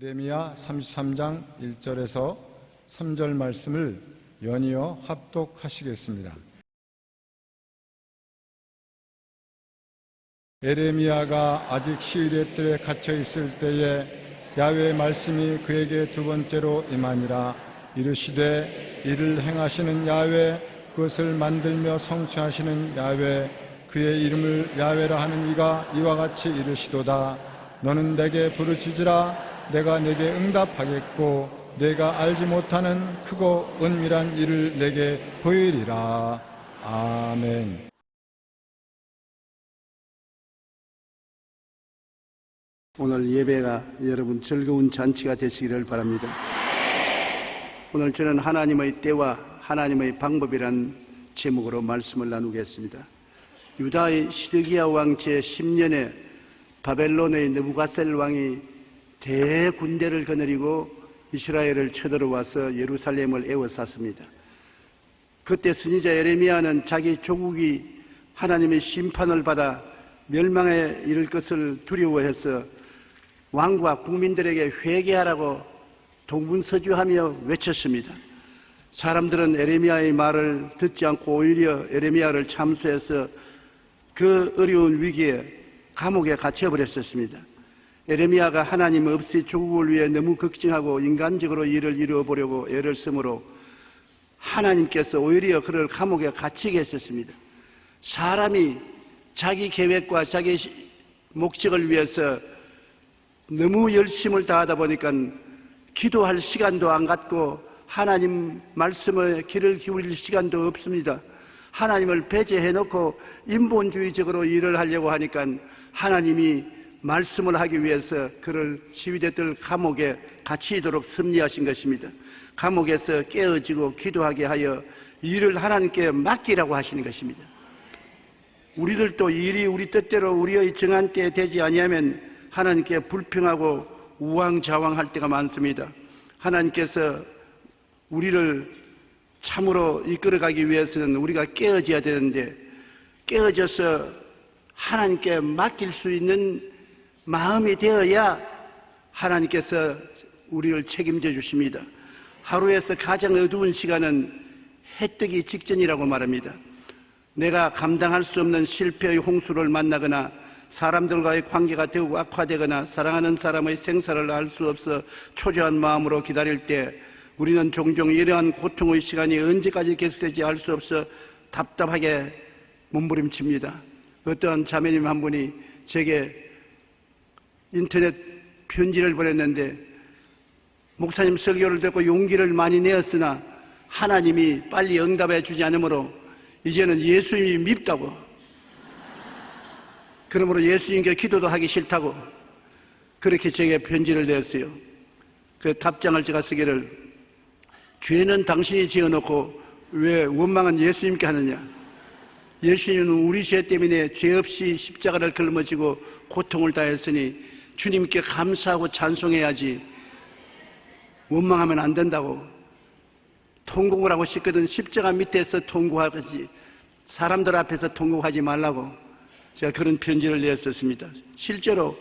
예레미야 33장 1절에서 3절 말씀을 연이어 합독하시겠습니다. 예레미야가 아직 시일의 뜰에 갇혀 있을 때에 야훼의 말씀이 그에게 두 번째로 임하니라. 이르시되 이를 행하시는 야훼, 그것을 만들며 성취하시는 야훼, 그의 이름을 야훼라 하는 이가 이와 같이 이르시도다. 너는 내게 부르짖으라. 내가 내게 응답하겠고 내가 알지 못하는 크고 은밀한 일을 내게 보이리라. 아멘. 오늘 예배가 여러분 즐거운 잔치가 되시기를 바랍니다. 오늘 저는 하나님의 때와 하나님의 방법이란 제목으로 말씀을 나누겠습니다. 유다의 시드기야 왕 제10년에 바벨론의 느부갓셀 왕이 대군대를 거느리고 이스라엘을 쳐들어와서 예루살렘을 에워쌌습니다. 그때 선지자 예레미야는 자기 조국이 하나님의 심판을 받아 멸망에 이를 것을 두려워해서 왕과 국민들에게 회개하라고 동분서주하며 외쳤습니다. 사람들은 예레미야의 말을 듣지 않고 오히려 예레미야를 참수해서 그 어려운 위기에 감옥에 갇혀버렸었습니다. 예레미야가 하나님 없이 조국을 위해 너무 걱정하고 인간적으로 일을 이루어보려고 애를 쓰므로 하나님께서 오히려 그를 감옥에 갇히게 했었습니다. 사람이 자기 계획과 자기 목적을 위해서 너무 열심을 다하다 보니까 기도할 시간도 안 갖고 하나님 말씀에 귀를 기울일 시간도 없습니다. 하나님을 배제해놓고 인본주의적으로 일을 하려고 하니까 하나님이 말씀을 하기 위해서 그를 지휘대들 감옥에 갇히도록 섭리하신 것입니다. 감옥에서 깨어지고 기도하게 하여 일을 하나님께 맡기라고 하시는 것입니다. 우리들도 일이 우리 뜻대로 우리의 정한 때에 되지 아니하면 하나님께 불평하고 우왕좌왕할 때가 많습니다. 하나님께서 우리를 참으로 이끌어가기 위해서는 우리가 깨어져야 되는데 깨어져서 하나님께 맡길 수 있는 마음이 되어야 하나님께서 우리를 책임져 주십니다. 하루에서 가장 어두운 시간은 해 뜨기 직전이라고 말합니다. 내가 감당할 수 없는 실패의 홍수를 만나거나 사람들과의 관계가 더욱 악화되거나 사랑하는 사람의 생사를 알 수 없어 초조한 마음으로 기다릴 때 우리는 종종 이러한 고통의 시간이 언제까지 계속될지 알 수 없어 답답하게 몸부림칩니다. 어떤 자매님 한 분이 제게 인터넷 편지를 보냈는데 목사님 설교를 듣고 용기를 많이 내었으나 하나님이 빨리 응답해 주지 않으므로 이제는 예수님이 밉다고, 그러므로 예수님께 기도도 하기 싫다고 그렇게 제게 편지를 내었어요. 그 답장을 제가 쓰기를, 죄는 당신이 지어놓고 왜 원망은 예수님께 하느냐. 예수님은 우리 죄 때문에 죄 없이 십자가를 짊어지고 고통을 다했으니 주님께 감사하고 찬송해야지 원망하면 안 된다고. 통곡을 하고 싶거든 십자가 밑에서 통곡하지 사람들 앞에서 통곡하지 말라고 제가 그런 편지를 냈었습니다. 실제로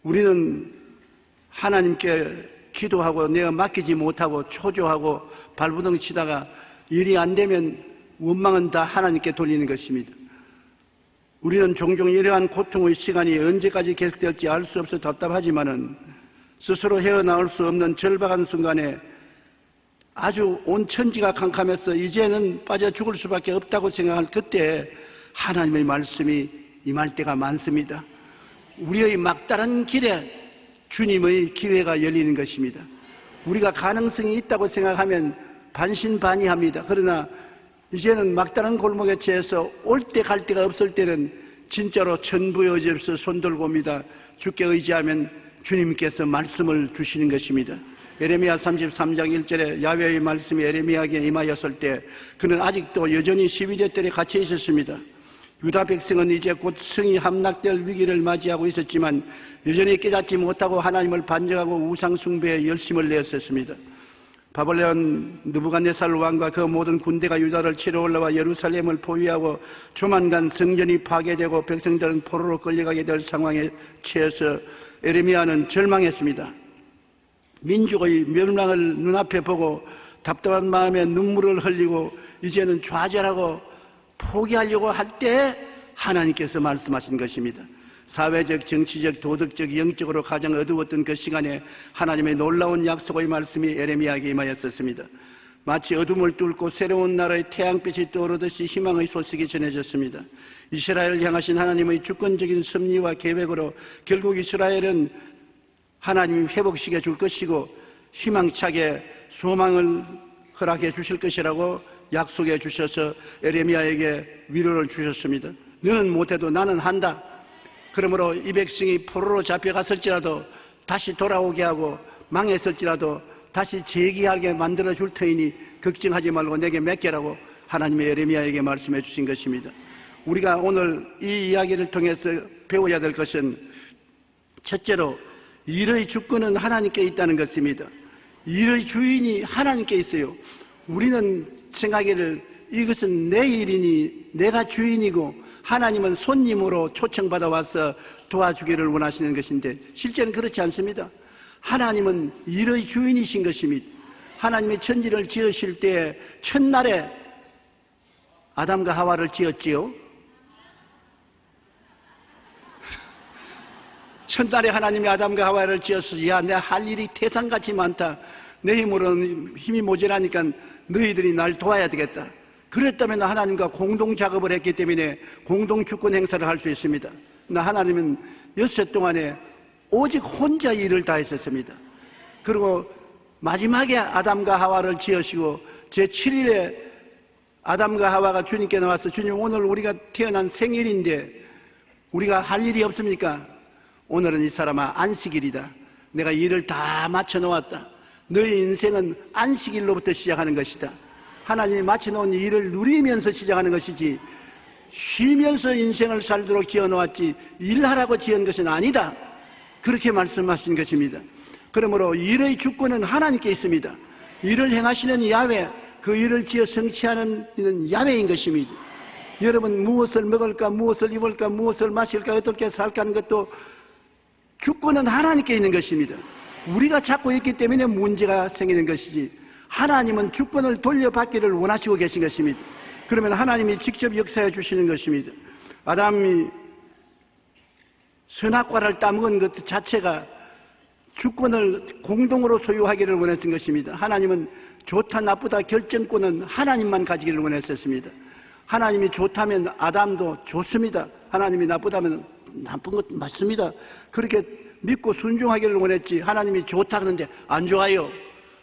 우리는 하나님께 기도하고 내가 맡기지 못하고 초조하고 발부둥 치다가 일이 안 되면 원망은 다 하나님께 돌리는 것입니다. 우리는 종종 이러한 고통의 시간이 언제까지 계속될지 알 수 없어 답답하지만은 스스로 헤어나올 수 없는 절박한 순간에 아주 온 천지가 캄캄해서 이제는 빠져 죽을 수밖에 없다고 생각할 그때 하나님의 말씀이 임할 때가 많습니다. 우리의 막다른 길에 주님의 기회가 열리는 것입니다. 우리가 가능성이 있다고 생각하면 반신반의합니다. 그러나 이제는 막다른 골목에 처해서 올 때 갈 데가 없을 때는 진짜로 천부의 의지 없어 손 들고 옵니다. 주께 의지하면 주님께서 말씀을 주시는 것입니다. 예레미야 33장 1절에 야훼의 말씀이 예레미야에게 임하였을 때 그는 아직도 여전히 12대 뜰에 갇혀 있었습니다. 유다 백성은 이제 곧 성이 함락될 위기를 맞이하고 있었지만 여전히 깨닫지 못하고 하나님을 반역하고 우상 숭배에 열심을 내었었습니다. 바벨론 느부갓네살 왕과 그 모든 군대가 유다를 치러 올라와 예루살렘을 포위하고 조만간 성전이 파괴되고 백성들은 포로로 끌려가게 될 상황에 처해서 에레미야는 절망했습니다. 민족의 멸망을 눈앞에 보고 답답한 마음에 눈물을 흘리고 이제는 좌절하고 포기하려고 할 때 하나님께서 말씀하신 것입니다. 사회적, 정치적, 도덕적, 영적으로 가장 어두웠던 그 시간에 하나님의 놀라운 약속의 말씀이 에레미야에게 임하였었습니다. 마치 어둠을 뚫고 새로운 나라의 태양빛이 떠오르듯이 희망의 소식이 전해졌습니다. 이스라엘을 향하신 하나님의 주권적인 섭리와 계획으로 결국 이스라엘은 하나님이 회복시켜 줄 것이고 희망차게 소망을 허락해 주실 것이라고 약속해 주셔서 에레미야에게 위로를 주셨습니다. 너는 못해도 나는 한다. 그러므로 이 백성이 포로로 잡혀갔을지라도 다시 돌아오게 하고 망했을지라도 다시 재기하게 만들어 줄 터이니 걱정하지 말고 내게 맡겨라고 하나님의 에레미야에게 말씀해 주신 것입니다. 우리가 오늘 이 이야기를 통해서 배워야 될 것은 첫째로 일의 주권은 하나님께 있다는 것입니다. 일의 주인이 하나님께 있어요. 우리는 생각하기를 이것은 내 일이니 내가 주인이고 하나님은 손님으로 초청받아 와서 도와주기를 원하시는 것인데 실제는 그렇지 않습니다. 하나님은 일의 주인이신 것입니다. 하나님이 천지를 지으실 때 첫날에 아담과 하와를 지었지요. 첫날에 하나님이 아담과 하와를 지어서 야, 내가 할 일이 태산같이 많다. 내 힘으로는 힘이 모자라니까 너희들이 날 도와야 되겠다. 그랬다면 하나님과 공동 작업을 했기 때문에 공동 주권 행사를 할 수 있습니다. 그러나 하나님은 6해 동안에 오직 혼자 일을 다 했었습니다. 그리고 마지막에 아담과 하와를 지으시고 제7일에 아담과 하와가 주님께 나와서 주님 오늘 우리가 태어난 생일인데 우리가 할 일이 없습니까? 오늘은 이 사람아 안식일이다. 내가 일을 다 마쳐 놓았다. 너의 인생은 안식일로부터 시작하는 것이다. 하나님이 마쳐놓은 일을 누리면서 시작하는 것이지 쉬면서 인생을 살도록 지어놓았지 일하라고 지은 것은 아니다. 그렇게 말씀하신 것입니다. 그러므로 일의 주권은 하나님께 있습니다. 일을 행하시는 야훼, 그 일을 지어 성취하는 이는 야훼인 것입니다. 여러분 무엇을 먹을까, 무엇을 입을까, 무엇을 마실까, 어떻게 살까 하는 것도 주권은 하나님께 있는 것입니다. 우리가 찾고 있기 때문에 문제가 생기는 것이지 하나님은 주권을 돌려받기를 원하시고 계신 것입니다. 그러면 하나님이 직접 역사해 주시는 것입니다. 아담이 선악과를 따먹은 것 자체가 주권을 공동으로 소유하기를 원했던 것입니다. 하나님은 좋다 나쁘다 결정권은 하나님만 가지기를 원했었습니다. 하나님이 좋다면 아담도 좋습니다. 하나님이 나쁘다면 나쁜 것 맞습니다. 그렇게 믿고 순종하기를 원했지 하나님이 좋다 그러는데 안 좋아요.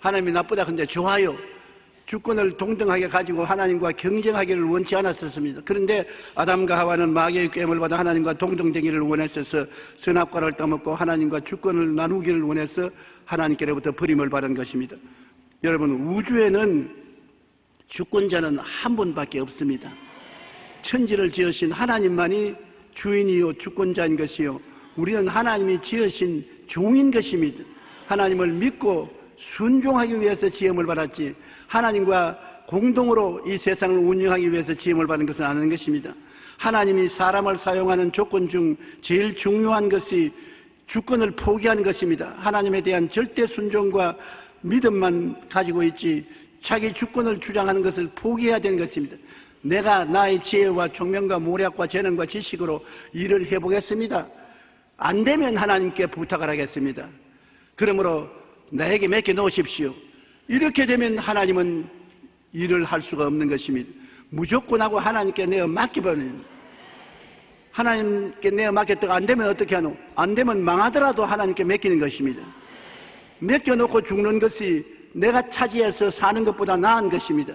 하나님이 나쁘다 근데 좋아요. 주권을 동등하게 가지고 하나님과 경쟁하기를 원치 않았었습니다. 그런데 아담과 하와는 마귀의 꾀임을 받아 하나님과 동등되기를 원했어서 선악과를 따먹고 하나님과 주권을 나누기를 원해서 하나님께로부터 버림을 받은 것입니다. 여러분 우주에는 주권자는 한 분밖에 없습니다. 천지를 지으신 하나님만이 주인이요 주권자인 것이요 우리는 하나님이 지으신 종인 것입니다. 하나님을 믿고 순종하기 위해서 지음을 받았지 하나님과 공동으로 이 세상을 운영하기 위해서 지음을 받은 것은 아닌 것입니다. 하나님이 사람을 사용하는 조건 중 제일 중요한 것이 주권을 포기하는 것입니다. 하나님에 대한 절대 순종과 믿음만 가지고 있지 자기 주권을 주장하는 것을 포기해야 되는 것입니다. 내가 나의 지혜와 총명과 모략과 재능과 지식으로 일을 해보겠습니다. 안 되면 하나님께 부탁을 하겠습니다. 그러므로 나에게 맡겨 놓으십시오. 이렇게 되면 하나님은 일을 할 수가 없는 것입니다. 무조건 하고 하나님께 내어 맡겨버리는 하나님께 내어 맡겼다가 안 되면 어떻게 하노? 안 되면 망하더라도 하나님께 맡기는 것입니다. 맡겨놓고 죽는 것이 내가 차지해서 사는 것보다 나은 것입니다.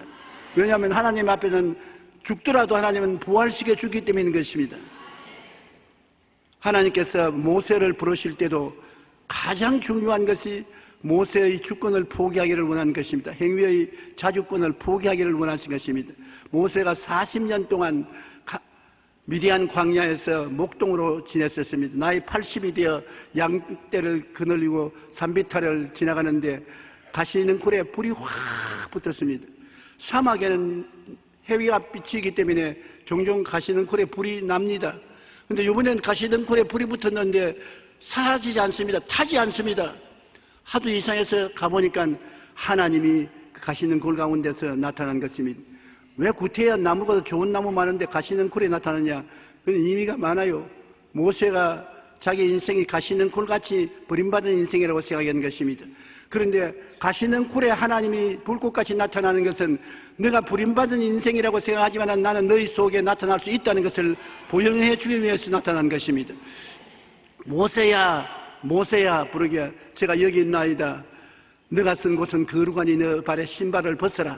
왜냐하면 하나님 앞에는 죽더라도 하나님은 부활시켜 주기 때문인 것입니다. 하나님께서 모세를 부르실 때도 가장 중요한 것이 모세의 주권을 포기하기를 원한 것입니다. 행위의 자주권을 포기하기를 원하신 것입니다. 모세가 40년 동안 미디안 광야에서 목동으로 지냈었습니다. 나이 80이 되어 양떼를 거느리고 산비탈을 지나가는데 가시능굴에 불이 확 붙었습니다. 사막에는 해위가 비치기 때문에 종종 가시능굴에 불이 납니다. 근데 이번엔 가시능굴에 불이 붙었는데 사라지지 않습니다. 타지 않습니다. 하도 이상해서 가보니까 하나님이 가시능굴 가운데서 나타난 것입니다. 왜 구태여 나무가 좋은 나무 많은데 가시능굴에 나타나냐? 그건 의미가 많아요. 모세가 자기 인생이 가시능굴같이 버림받은 인생이라고 생각하는 것입니다. 그런데 가시능굴에 하나님이 불꽃같이 나타나는 것은 내가 버림받은 인생이라고 생각하지만 나는 너희 속에 나타날 수 있다는 것을 보여해 주기 위해서 나타난 것입니다. 모세야 모세야 부르기에 제가 여기 있나이다. 너가 쓴 곳은 거룩하니 너 발에 신발을 벗어라.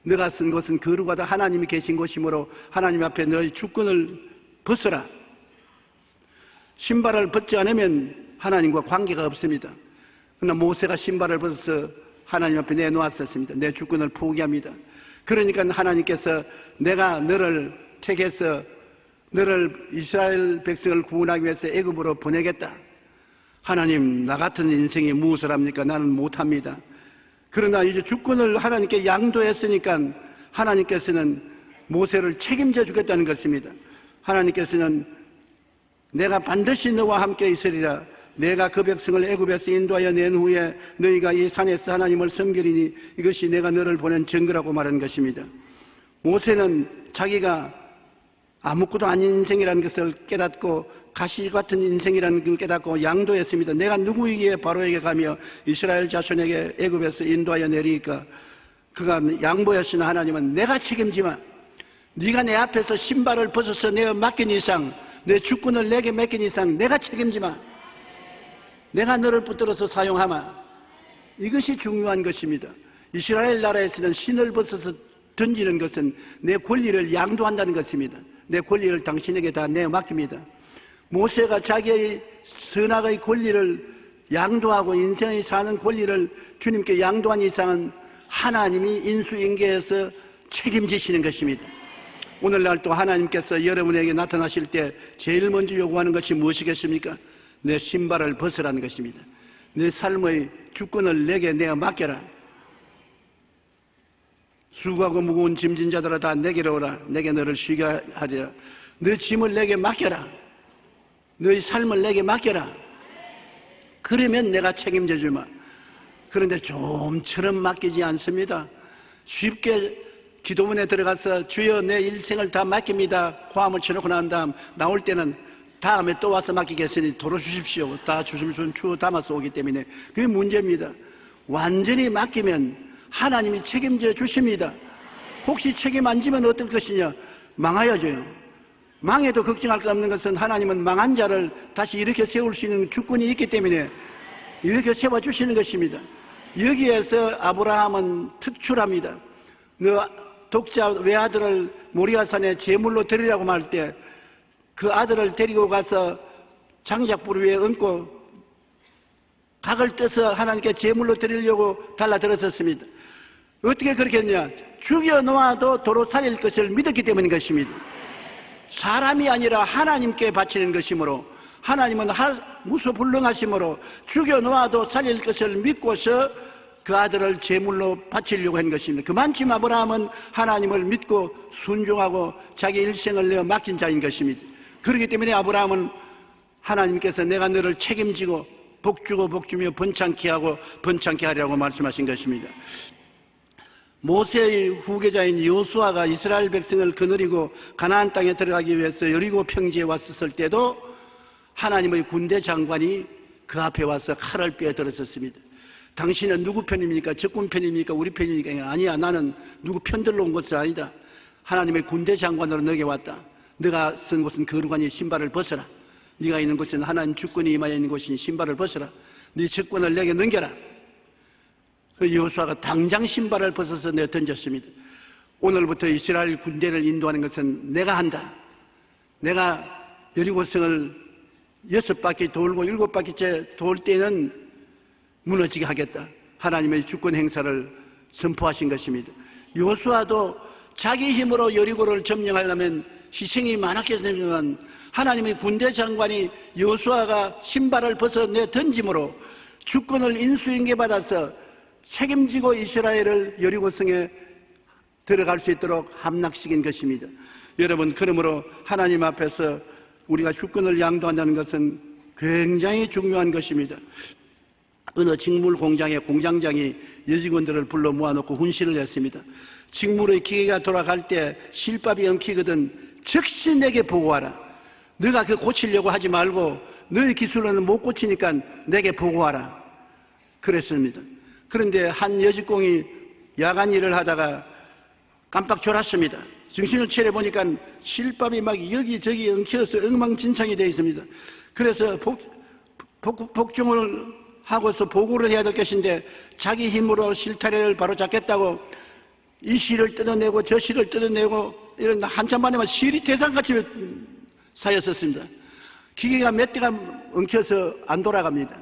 너가 쓴 곳은 거룩하다. 하나님이 계신 곳이므로 하나님 앞에 너의 주권을 벗어라. 신발을 벗지 않으면 하나님과 관계가 없습니다. 그러나 모세가 신발을 벗어서 하나님 앞에 내놓았었습니다. 내 주권을 포기합니다. 그러니까 하나님께서 내가 너를 택해서 너를 이스라엘 백성을 구원하기 위해서 애굽으로 보내겠다. 하나님, 나 같은 인생이 무엇을 합니까? 나는 못합니다. 그러나 이제 주권을 하나님께 양도했으니까 하나님께서는 모세를 책임져 주겠다는 것입니다. 하나님께서는 내가 반드시 너와 함께 있으리라. 내가 그 백성을 애굽에서 인도하여 낸 후에 너희가 이 산에서 하나님을 섬기리니 이것이 내가 너를 보낸 증거라고 말한 것입니다. 모세는 자기가 아무것도 아닌 인생이라는 것을 깨닫고 가시 같은 인생이라는 걸 깨닫고 양도했습니다. 내가 누구에게 바로에게 가며 이스라엘 자손에게 애굽에서 인도하여 내리니까 그가 양보하시는 하나님은 내가 책임지마. 네가 내 앞에서 신발을 벗어서 내가 맡긴 이상 내 주권을 내게 맡긴 이상 내가 책임지마. 내가 너를 붙들어서 사용하마. 이것이 중요한 것입니다. 이스라엘 나라에서는 신을 벗어서 던지는 것은 내 권리를 양도한다는 것입니다. 내 권리를 당신에게 다 내맡깁니다. 모세가 자기의 선악의 권리를 양도하고 인생의 사는 권리를 주님께 양도한 이상은 하나님이 인수인계해서 책임지시는 것입니다. 오늘날 또 하나님께서 여러분에게 나타나실 때 제일 먼저 요구하는 것이 무엇이겠습니까? 내 신발을 벗으라는 것입니다. 내 삶의 주권을 내게 내어 맡겨라. 수고하고 무거운 짐진 자들아 다 내게로 오라. 내게 너를 쉬게 하리라. 너 짐을 내게 맡겨라. 너의 삶을 내게 맡겨라. 그러면 내가 책임져 주마. 그런데 좀처럼 맡기지 않습니다. 쉽게 기도문에 들어가서 주여 내 일생을 다 맡깁니다. 고함을 쳐놓고 난 다음 나올 때는 다음에 또 와서 맡기겠으니 도로 주십시오. 다 주시면 주워 담아서 오기 때문에 그게 문제입니다. 완전히 맡기면 하나님이 책임져 주십니다. 혹시 책임 안 지면 어떨 것이냐? 망하여져요. 망해도 걱정할 거 없는 것은 하나님은 망한 자를 다시 일으켜 세울 수 있는 주권이 있기 때문에 일으켜 세워주시는 것입니다. 여기에서 아브라함은 특출합니다. 너 독자 외아들을 모리아산에 제물로 드리라고 말 때 그 아들을 데리고 가서 장작불 위에 얹고 각을 떼서 하나님께 제물로 드리려고 달라들었었습니다. 어떻게 그렇게 했냐? 죽여놓아도 도로 살릴 것을 믿었기 때문인 것입니다. 사람이 아니라 하나님께 바치는 것이므로 하나님은 무소불능하시므로 죽여놓아도 살릴 것을 믿고서 그 아들을 제물로 바치려고 한 것입니다. 그만큼 아브라함은 하나님을 믿고 순종하고 자기 일생을 내어 맡긴 자인 것입니다. 그렇기 때문에 아브라함은 하나님께서 내가 너를 책임지고 복주고 복주며 번창케 하고 번창케 하리라고 말씀하신 것입니다. 모세의 후계자인 여호수아가 이스라엘 백성을 거느리고 가나안 땅에 들어가기 위해서 여리고 평지에 왔었을 때도 하나님의 군대 장관이 그 앞에 와서 칼을 빼들었었습니다. 당신은 누구 편입니까? 적군 편입니까? 우리 편입니까? 아니야, 나는 누구 편들러 온 것은 아니다. 하나님의 군대 장관으로 너에게 왔다. 네가 쓴 곳은 거룩하니 신발을 벗어라. 네가 있는 곳은 하나님 주권이 임하여 있는 곳이니 신발을 벗어라. 네 직권을 내게 넘겨라. 그 여호수아가 당장 신발을 벗어서 내어 던졌습니다. 오늘부터 이스라엘 군대를 인도하는 것은 내가 한다. 내가 여리고성을 6바퀴 돌고 7바퀴째 돌 때는 무너지게 하겠다. 하나님의 주권 행사를 선포하신 것입니다. 여호수아도 자기 힘으로 여리고를 점령하려면 희생이 많았겠지만 하나님의 군대 장관이 여호수아가 신발을 벗어 내 던짐으로 주권을 인수인계받아서 책임지고 이스라엘을 여리고성에 들어갈 수 있도록 함락시킨 것입니다. 여러분, 그러므로 하나님 앞에서 우리가 주권을 양도한다는 것은 굉장히 중요한 것입니다. 어느 직물 공장의 공장장이 여직원들을 불러 모아놓고 훈시를 했습니다. 직물의 기계가 돌아갈 때 실밥이 엉키거든 즉시 내게 보고하라. 너가 그 고치려고 하지 말고 너의 기술로는 못 고치니까 내게 보고하라. 그랬습니다. 그런데 한 여직공이 야간 일을 하다가 깜빡 졸았습니다. 정신을 차려보니까 실밥이 막 여기저기 엉켜서 엉망진창이 되어 있습니다. 그래서 복종을 하고서 보고를 해야 될 것인데 자기 힘으로 실타래를 바로 잡겠다고 이 실을 뜯어내고 저 실을 뜯어내고 이런 한참 만에만 실이 대상같이 쌓였었습니다. 기계가 몇 대가 엉켜서 안 돌아갑니다.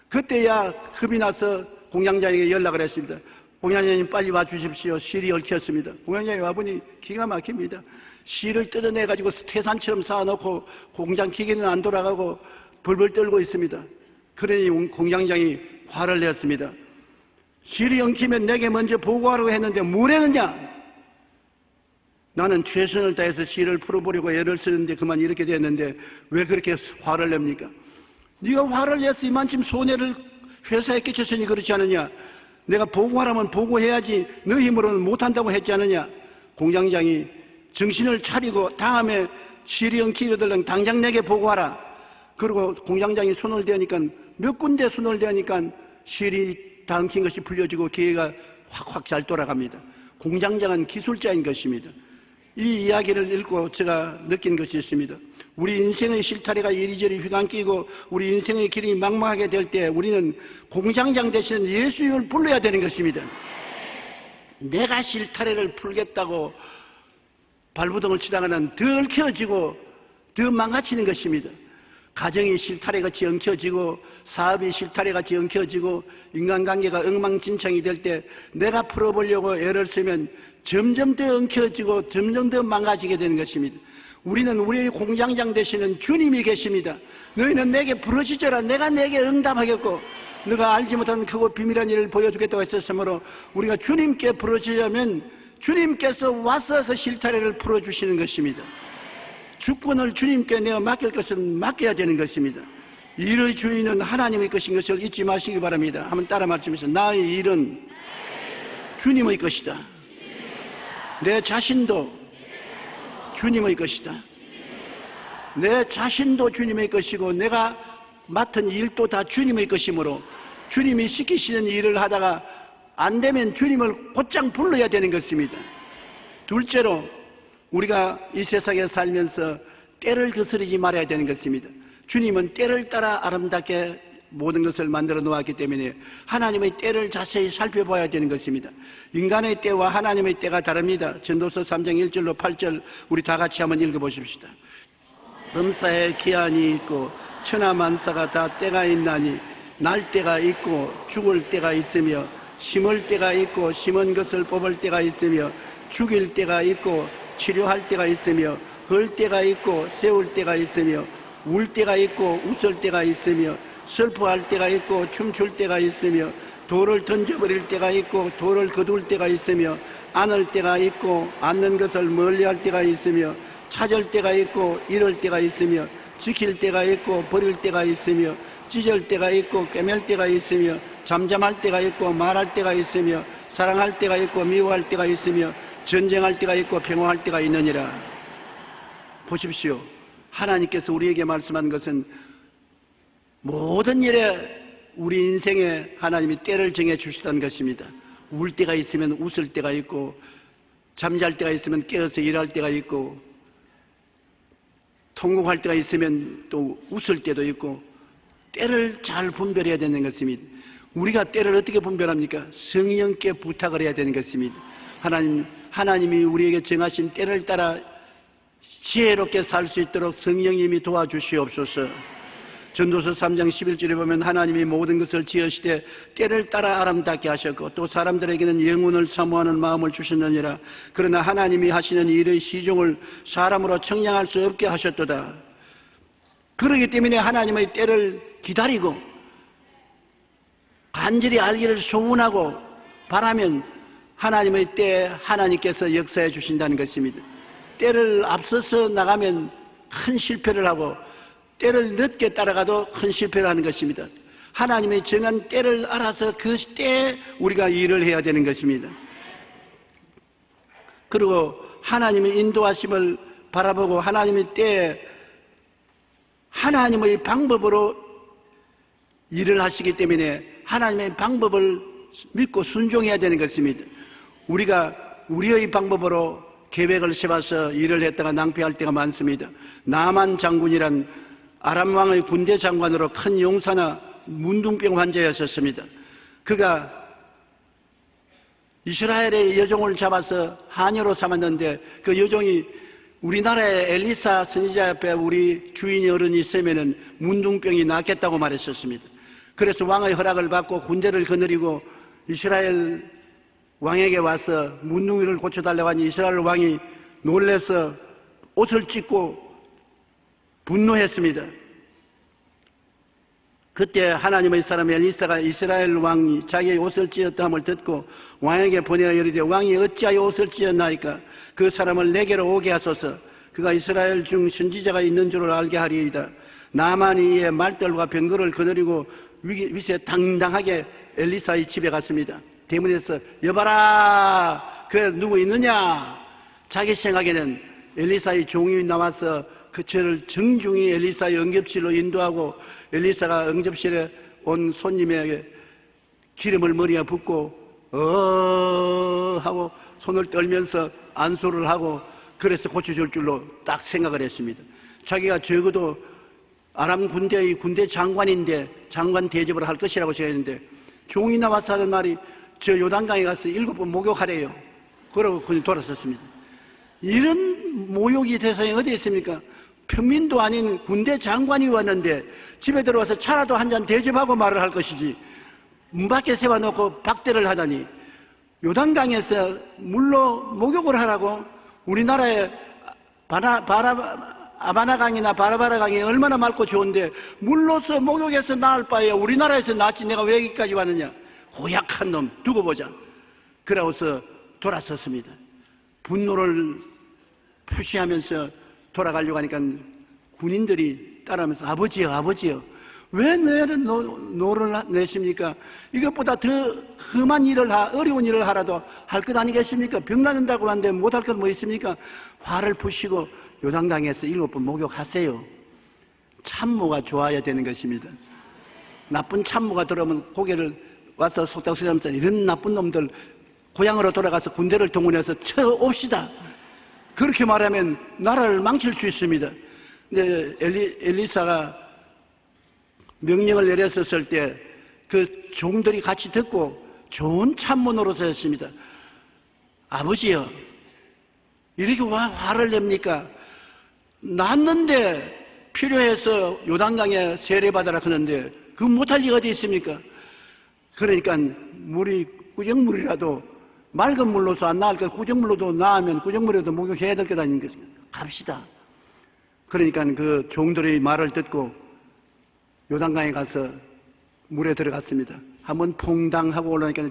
그때야 겁이 나서 공장장에게 연락을 했습니다. 공장장님 빨리 와주십시오. 실이 얽혔습니다. 공장장이 와보니 기가 막힙니다. 실을 뜯어내가지고 태산처럼 쌓아놓고 공장 기계는 안 돌아가고 벌벌 떨고 있습니다. 그러니 공장장이 화를 냈습니다. 실이 엉키면 내게 먼저 보고하라고 했는데 뭘 했느냐? 나는 최선을 다해서 실을 풀어보려고 애를 쓰는데 그만 이렇게 됐는데 왜 그렇게 화를 냅니까? 네가 화를 내서 이만큼 손해를 회사에 끼쳤으니 그렇지 않느냐? 내가 보고하라면 보고해야지 너 힘으로는 못한다고 했지 않느냐? 공장장이 정신을 차리고 다음에 실이 엉키거든 당장 내게 보고하라. 그리고 공장장이 손을 대니까 몇 군데 손을 대니까 실이 다 엉킨 것이 풀려지고 기계가 확확 잘 돌아갑니다. 공장장은 기술자인 것입니다. 이 이야기를 읽고 제가 느낀 것이 있습니다. 우리 인생의 실타래가 이리저리 휘감기고 우리 인생의 길이 막막하게 될 때 우리는 공장장 대신 예수님을 불러야 되는 것입니다. 내가 실타래를 풀겠다고 발부동을 치다가는 더 얽혀지고 더 망가지는 것입니다. 가정이 실타래같이 엉켜지고 사업이 실타래같이 엉켜지고 인간관계가 엉망진창이 될 때 내가 풀어보려고 애를 쓰면 점점 더 엉켜지고 점점 더 망가지게 되는 것입니다. 우리는 우리의 공장장 되시는 주님이 계십니다. 너희는 내게 부르짖어라. 내가 내게 응답하겠고 너가 알지 못한 크고 비밀한 일을 보여주겠다고 했었으므로 우리가 주님께 부르짖으면 주님께서 와서 그 실타래를 풀어주시는 것입니다. 주권을 주님께 내가 맡길 것은 맡겨야 되는 것입니다. 일의 주인은 하나님의 것인 것을 잊지 마시기 바랍니다. 한번 따라 말씀하세요. 나의 일은 주님의 것이다. 내 자신도 주님의 것이다. 내 자신도 주님의 것이고 내가 맡은 일도 다 주님의 것이므로 주님이 시키시는 일을 하다가 안 되면 주님을 곧장 불러야 되는 것입니다. 둘째로 우리가 이 세상에 살면서 때를 거스르지 말아야 되는 것입니다. 주님은 때를 따라 아름답게 모든 것을 만들어 놓았기 때문에 하나님의 때를 자세히 살펴봐야 되는 것입니다. 인간의 때와 하나님의 때가 다릅니다. 전도서 3장 1절로 8절 우리 다 같이 한번 읽어보십시다. 범사에 기한이 있고 천하만사가 다 때가 있나니 날 때가 있고 죽을 때가 있으며 심을 때가 있고 심은 것을 뽑을 때가 있으며 죽일 때가 있고 치료할 때가 있으며 헐 때가 있고 세울 때가 있으며 울 때가 있고 웃을 때가 있으며 슬퍼할 때가 있고 춤출 때가 있으며 돌을 던져버릴 때가 있고 돌을 거둘 때가 있으며 안을 때가 있고 앉는 것을 멀리할 때가 있으며 찾을 때가 있고 잃을 때가 있으며 지킬 때가 있고 버릴 때가 있으며 찢을 때가 있고 꿰맬 때가 있으며 잠잠할 때가 있고 말할 때가 있으며 사랑할 때가 있고 미워할 때가 있으며 전쟁할 때가 있고 평화할 때가 있느니라. 보십시오. 하나님께서 우리에게 말씀한 것은 모든 일에 우리 인생에 하나님이 때를 정해 주시다는 것입니다. 울 때가 있으면 웃을 때가 있고 잠잘 때가 있으면 깨어서 일할 때가 있고 통곡할 때가 있으면 또 웃을 때도 있고 때를 잘 분별해야 되는 것입니다. 우리가 때를 어떻게 분별합니까? 성령께 부탁을 해야 되는 것입니다. 하나님이 우리에게 정하신 때를 따라 지혜롭게 살 수 있도록 성령님이 도와주시옵소서. 전도서 3장 11절에 보면 하나님이 모든 것을 지으시되 때를 따라 아름답게 하셨고 또 사람들에게는 영혼을 사모하는 마음을 주셨느니라. 그러나 하나님이 하시는 일의 시종을 사람으로 청량할 수 없게 하셨도다. 그렇기 때문에 하나님의 때를 기다리고 간절히 알기를 소원하고 바라면 하나님의 때에 하나님께서 역사해 주신다는 것입니다. 때를 앞서서 나가면 큰 실패를 하고 때를 늦게 따라가도 큰 실패를 하는 것입니다. 하나님의 정한 때를 알아서 그 때에 우리가 일을 해야 되는 것입니다. 그리고 하나님의 인도하심을 바라보고 하나님의 때에 하나님의 방법으로 일을 하시기 때문에 하나님의 방법을 믿고 순종해야 되는 것입니다. 우리가 우리의 방법으로 계획을 세워서 일을 했다가 낭패할 때가 많습니다. 나만 장군이란 아람 왕의 군대 장관으로 큰 용사나 문둥병 환자였었습니다. 그가 이스라엘의 여종을 잡아서 하녀로 삼았는데 그 여종이 우리나라의 엘리사 선지자 앞에 우리 주인이 어른이 있으면은 문둥병이 낫겠다고 말했었습니다. 그래서 왕의 허락을 받고 군대를 거느리고 이스라엘 왕에게 와서 문둥이를 고쳐달라고 하니 이스라엘 왕이 놀라서 옷을 찢고 분노했습니다. 그때 하나님의 사람 엘리사가 이스라엘 왕이 자기의 옷을 찢었다함을 듣고 왕에게 보내어 이르되 왕이 어찌하여 옷을 찢었나이까? 그 사람을 내게로 오게 하소서. 그가 이스라엘 중 선지자가 있는 줄을 알게 하리이다. 나만이 이에 말들과 병거를 거느리고 위세 당당하게 엘리사의 집에 갔습니다. 대문에서 여봐라, 그 누구 있느냐? 자기 생각에는 엘리사의 종이 나와서 그 저를 정중히 엘리사의 응접실로 인도하고 엘리사가 응접실에 온 손님에게 기름을 머리에 붓고 하고 손을 떨면서 안수를 하고 그래서 고쳐줄 줄로 딱 생각을 했습니다. 자기가 적어도 아람 군대의 군대 장관인데 장관 대접을 할 것이라고 생각했는데 종이 나와서 하는 말이 저 요단강에 가서 7번 목욕하래요. 그러고 그냥 돌아섰습니다. 이런 모욕이 세상에 어디 있습니까? 평민도 아닌 군대 장관이 왔는데 집에 들어와서 차라도 한 잔 대접하고 말을 할 것이지 문 밖에 세워놓고 박대를 하다니 요단강에서 물로 목욕을 하라고 우리나라의 아바나강이나 바라바라강이 얼마나 맑고 좋은데 물로서 목욕해서 나을 바에 우리나라에서 낫지 내가 왜 여기까지 왔느냐. 고약한 놈 두고 보자. 그러고서 돌아섰습니다. 분노를 표시하면서 돌아가려고 하니까 군인들이 따라하면서 아버지요 왜 너를 노를 내십니까? 이것보다 더 험한 일을 어려운 일을 하라도 할 것 아니겠습니까? 병 낫는다고 하는데 못할 것 뭐 있습니까? 화를 푸시고 요단강에서 7번 목욕하세요. 참모가 좋아야 되는 것입니다. 나쁜 참모가 들어오면 고개를 와서 속닥 쓰면서 이런 나쁜 놈들 고향으로 돌아가서 군대를 동원해서 쳐옵시다. 그렇게 말하면 나라를 망칠 수 있습니다. 근데 엘리사가 명령을 내렸었을 때 그 종들이 같이 듣고 좋은 참모 노릇을 했습니다. 아버지요, 이렇게 화를 냅니까? 났는데 필요해서 요단강에 세례받아라 하는데 그 못할 리가 어디 있습니까? 그러니까 물이 구정물이라도 맑은 물로서 안 나을 것, 구정물로도 나으면 구정물에도 목욕해야 될 것 아닙니까? 갑시다. 그러니까 그 종들의 말을 듣고 요단강에 가서 물에 들어갔습니다. 한번 퐁당하고 올라오니까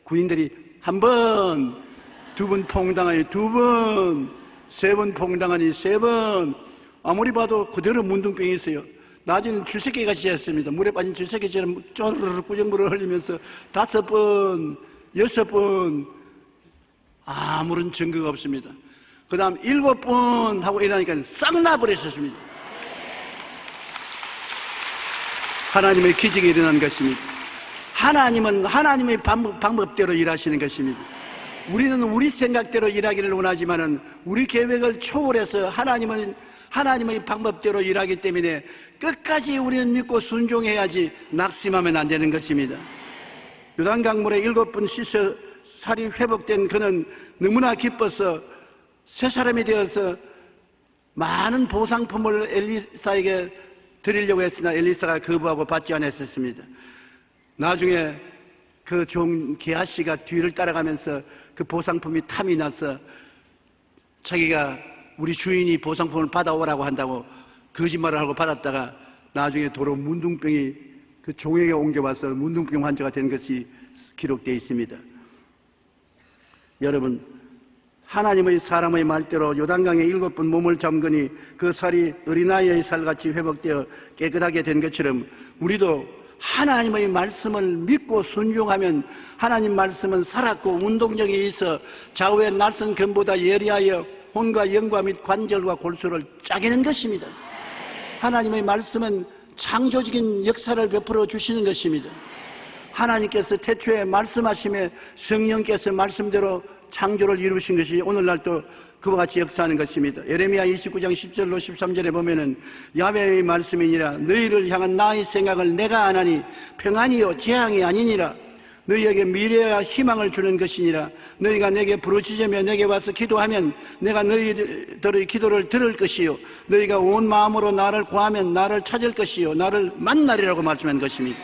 군인들이 한 번, 2번 퐁당하니 2번, 3번 퐁당하니 3번. 아무리 봐도 그대로 문둥병이 있어요. 낮에는 줄새끼가 시작했습니다. 물에 빠진 줄새끼처럼 쪼르르 구정물을 흘리면서 5번, 6번 아무런 증거가 없습니다. 그 다음 7번 하고 일어나니까 싹 나버렸었습니다. 하나님의 기적이 일어난 것입니다. 하나님은 하나님의 방법대로 일하시는 것입니다. 우리는 우리 생각대로 일하기를 원하지만은 우리 계획을 초월해서 하나님의 방법대로 일하기 때문에 끝까지 우리는 믿고 순종해야지 낙심하면 안 되는 것입니다. 요단강물에 7번 씻어 살이 회복된 그는 너무나 기뻐서 새 사람이 되어서 많은 보상품을 엘리사에게 드리려고 했으나 엘리사가 거부하고 받지 않았었습니다. 나중에 그 종 게하시가 뒤를 따라가면서 그 보상품이 탐이 나서 자기가 우리 주인이 보상품을 받아오라고 한다고 거짓말을 하고 받았다가 나중에 도로 문둥병이 그 종에게 옮겨와서 문둥병 환자가 된 것이 기록되어 있습니다. 여러분, 하나님의 사람의 말대로 요단강에 7번 몸을 잠그니 그 살이 어린아이의 살같이 회복되어 깨끗하게 된 것처럼 우리도 하나님의 말씀을 믿고 순종하면 하나님 말씀은 살았고 운동력이 있어 좌우의 날선 검보다 예리하여 혼과 영과 및 관절과 골수를 짜게는 것입니다. 하나님의 말씀은 창조적인 역사를 베풀어 주시는 것입니다. 하나님께서 태초에 말씀하심에 성령께서 말씀대로 창조를 이루신 것이 오늘날도 그와 같이 역사하는 것입니다. 예레미야 29장 10절로 13절에 보면은 야훼의 말씀이니라 너희를 향한 나의 생각을 내가 아나니 평안이요 재앙이 아니니라 너희에게 미래와 희망을 주는 것이니라 너희가 내게 부르짖으며 내게 와서 기도하면 내가 너희들의 기도를 들을 것이요 너희가 온 마음으로 나를 구하면 나를 찾을 것이요 나를 만나리라고 말씀한 것입니다.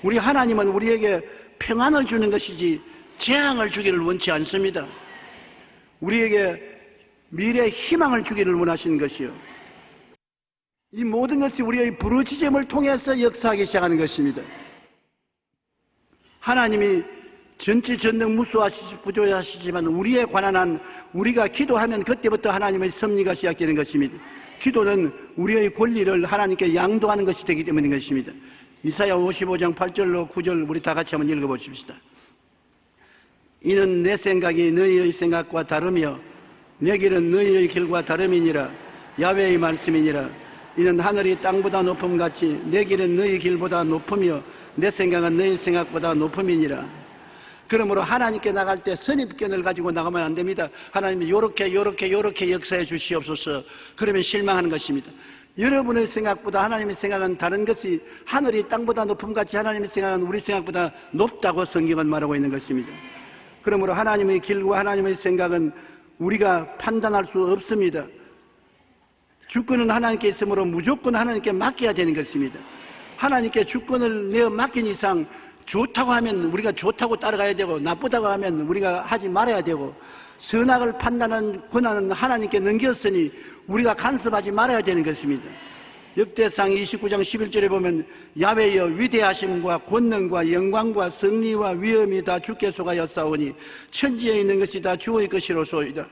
우리 하나님은 우리에게 평안을 주는 것이지 재앙을 주기를 원치 않습니다. 우리에게 미래의 희망을 주기를 원하시는 것이요 이 모든 것이 우리의 부르짖음을 통해서 역사하기 시작하는 것입니다. 하나님이 전지전능무수하시고 구조하시지만 우리에 관한 한 우리가 기도하면 그때부터 하나님의 섭리가 시작되는 것입니다. 기도는 우리의 권리를 하나님께 양도하는 것이 되기 때문인 것입니다. 이사야 55장 8절로 9절 우리 다 같이 한번 읽어보십시다. 이는 내 생각이 너희의 생각과 다르며 내 길은 너희의 길과 다름이니라 야훼의 말씀이니라 이는 하늘이 땅보다 높음같이 내 길은 너희 길보다 높으며 내 생각은 너희 생각보다 높음이니라. 그러므로 하나님께 나갈 때 선입견을 가지고 나가면 안 됩니다. 하나님이 요렇게 역사해 주시옵소서. 그러면 실망하는 것입니다. 여러분의 생각보다 하나님의 생각은 다른 것이 하늘이 땅보다 높음같이 하나님의 생각은 우리 생각보다 높다고 성경은 말하고 있는 것입니다. 그러므로 하나님의 길과 하나님의 생각은 우리가 판단할 수 없습니다. 주권은 하나님께 있으므로 무조건 하나님께 맡겨야 되는 것입니다. 하나님께 주권을 내어 맡긴 이상 좋다고 하면 우리가 좋다고 따라가야 되고 나쁘다고 하면 우리가 하지 말아야 되고 선악을 판단하는 권한은 하나님께 넘겼으니 우리가 간섭하지 말아야 되는 것입니다. 역대상 29장 11절에 보면 야훼여 위대하심과 권능과 영광과 승리와 위엄이 다 주께 속하였사오니 천지에 있는 것이 다 주의 것이로소이다.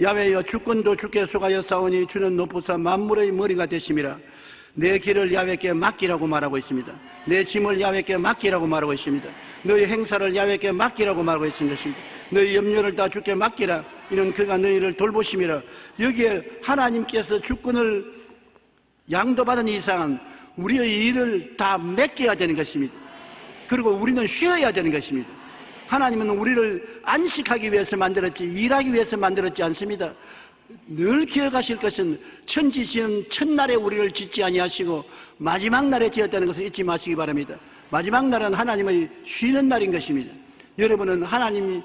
야훼여 주권도 주께 속하였사오니 주는 높으사 만물의 머리가 되심이라. 내 길을 야훼께 맡기라고 말하고 있습니다. 내 짐을 야훼께 맡기라고 말하고 있습니다. 너희 행사를 야훼께 맡기라고 말하고 있는 것입니다. 너희 염려를 다 주께 맡기라. 이는 그가 너희를 돌보심이라. 여기에 하나님께서 주권을 양도받은 이상은 우리의 일을 다 맡겨야 되는 것입니다. 그리고 우리는 쉬어야 되는 것입니다. 하나님은 우리를 안식하기 위해서 만들었지 일하기 위해서 만들었지 않습니다. 늘 기억하실 것은 천지 지은 첫날에 우리를 짓지 아니하시고 마지막 날에 지었다는 것을 잊지 마시기 바랍니다. 마지막 날은 하나님의 쉬는 날인 것입니다. 여러분은 하나님이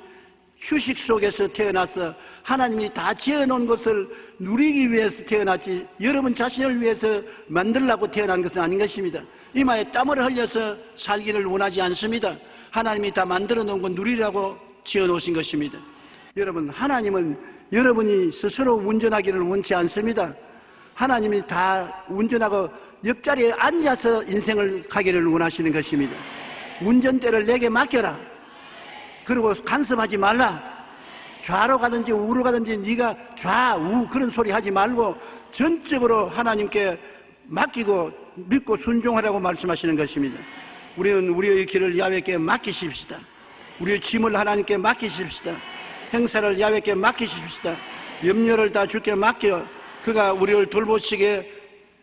휴식 속에서 태어나서 하나님이 다 지어놓은 것을 누리기 위해서 태어났지 여러분 자신을 위해서 만들려고 태어난 것은 아닌 것입니다. 이마에 땀을 흘려서 살기를 원하지 않습니다. 하나님이 다 만들어 놓은 것 누리라고 지어놓으신 것입니다. 여러분, 하나님은 여러분이 스스로 운전하기를 원치 않습니다. 하나님이 다 운전하고 옆자리에 앉아서 인생을 가기를 원하시는 것입니다. 운전대를 내게 맡겨라. 그리고 간섭하지 말라. 좌로 가든지 우로 가든지 네가 좌우 그런 소리 하지 말고 전적으로 하나님께 맡기고 믿고 순종하라고 말씀하시는 것입니다. 우리는 우리의 길을 야훼께 맡기십시다. 우리의 짐을 하나님께 맡기십시다. 행사를 야훼께 맡기십시다. 염려를 다 주께 맡겨 그가 우리를 돌보시게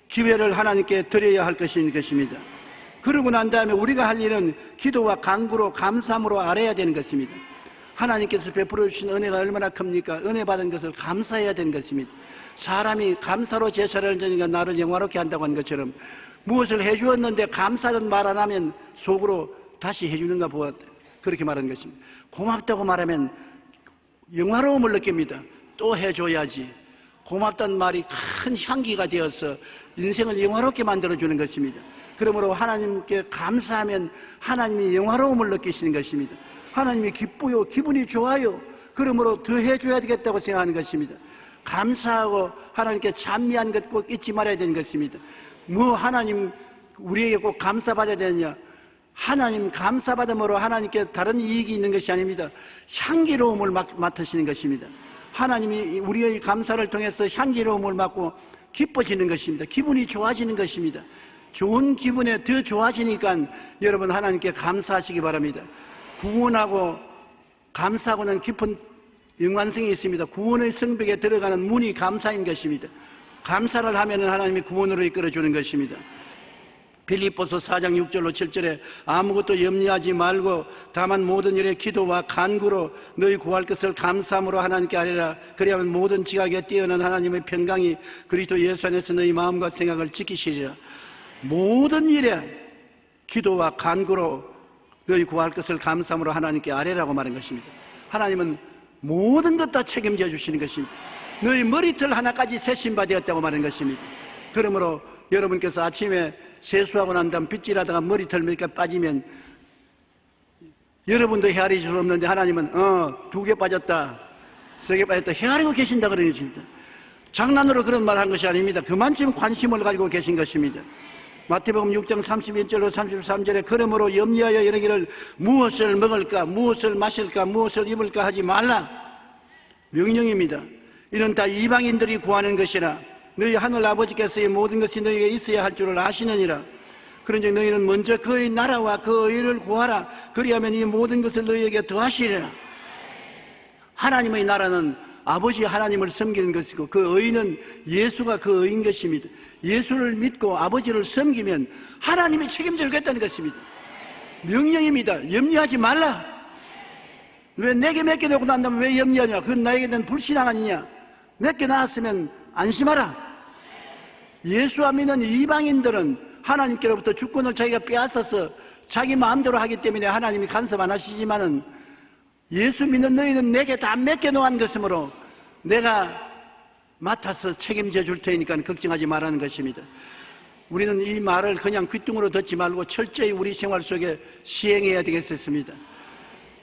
기회를 하나님께 드려야 할 것인 것입니다. 그러고 난 다음에 우리가 할 일은 기도와 간구로 감사함으로 알아야 되는 것입니다. 하나님께서 베풀어 주신 은혜가 얼마나 큽니까? 은혜 받은 것을 감사해야 되는 것입니다. 사람이 감사로 제사를 드니까 나를 영화롭게 한다고 하는 것처럼 무엇을 해주었는데 감사는 말 안 하면 속으로 다시 해주는가 보아 그렇게 말하는 것입니다. 고맙다고 말하면 영화로움을 느낍니다. 또 해줘야지. 고맙다는 말이 큰 향기가 되어서 인생을 영화롭게 만들어주는 것입니다. 그러므로 하나님께 감사하면 하나님이 영화로움을 느끼시는 것입니다. 하나님이 기쁘요, 기분이 좋아요. 그러므로 더 해줘야 되겠다고 생각하는 것입니다. 감사하고 하나님께 찬미한 것 꼭 잊지 말아야 되는 것입니다. 뭐 하나님 우리에게 꼭 감사받아야 되느냐? 하나님 감사받음으로 하나님께 다른 이익이 있는 것이 아닙니다. 향기로움을 맡으시는 것입니다. 하나님이 우리의 감사를 통해서 향기로움을 맡고 기뻐지는 것입니다. 기분이 좋아지는 것입니다. 좋은 기분에 더 좋아지니까 여러분 하나님께 감사하시기 바랍니다. 구원하고 감사하고는 깊은 연관성이 있습니다. 구원의 성벽에 들어가는 문이 감사인 것입니다. 감사를 하면 하나님이 구원으로 이끌어주는 것입니다. 빌립보서 4장 6절로 7절에 아무것도 염려하지 말고 다만 모든 일에 기도와 간구로 너희 구할 것을 감사함으로 하나님께 아뢰라. 그리하면 모든 지각에 뛰어난 하나님의 평강이 그리스도 예수 안에서 너희 마음과 생각을 지키시리라. 모든 일에 기도와 간구로 너희 구할 것을 감사함으로 하나님께 아뢰라고 말한 것입니다. 하나님은 모든 것 다 책임져 주시는 것입니다. 너희 머리털 하나까지 세심바 되었다고 말한 것입니다. 그러므로 여러분께서 아침에 세수하고 난 다음 빗질하다가 머리털 몇 개 빠지면 여러분도 헤아릴 수 없는데 하나님은 2개 빠졌다, 3개 빠졌다 헤아리고 계신다 그런 것입니다. 장난으로 그런 말 한 것이 아닙니다. 그만큼 관심을 가지고 계신 것입니다. 마태복음 6장 31절로 33절에 그러므로 염려하여 이르기를 무엇을 먹을까, 무엇을 마실까, 무엇을 입을까 하지 말라. 명령입니다. 이는 다 이방인들이 구하는 것이라. 너희 하늘 아버지께서의 모든 것이 너희에게 있어야 할 줄을 아시느니라. 그런즉 너희는 먼저 그의 나라와 그 의를 구하라. 그리하면 이 모든 것을 너희에게 더하시리라. 하나님의 나라는 아버지 하나님을 섬기는 것이고 그 의는 예수가 그 의인 것입니다. 예수를 믿고 아버지를 섬기면 하나님이 책임져 주겠다는 것입니다. 명령입니다. 염려하지 말라. 왜 내게 몇 개 놓고 난다면 왜 염려하냐? 그건 나에게 는 불신앙 아니냐? 몇 개 나왔으면 안심하라. 예수 안 믿는 이방인들은 하나님께로부터 주권을 자기가 빼앗아서 자기 마음대로 하기 때문에 하나님이 간섭 안 하시지만은 예수 믿는 너희는 내게 다 몇 개 놓은 것이므로 내가 맡아서 책임져 줄 테니까 걱정하지 말라는 것입니다. 우리는 이 말을 그냥 귓등으로 듣지 말고 철저히 우리 생활 속에 시행해야 되겠습니다.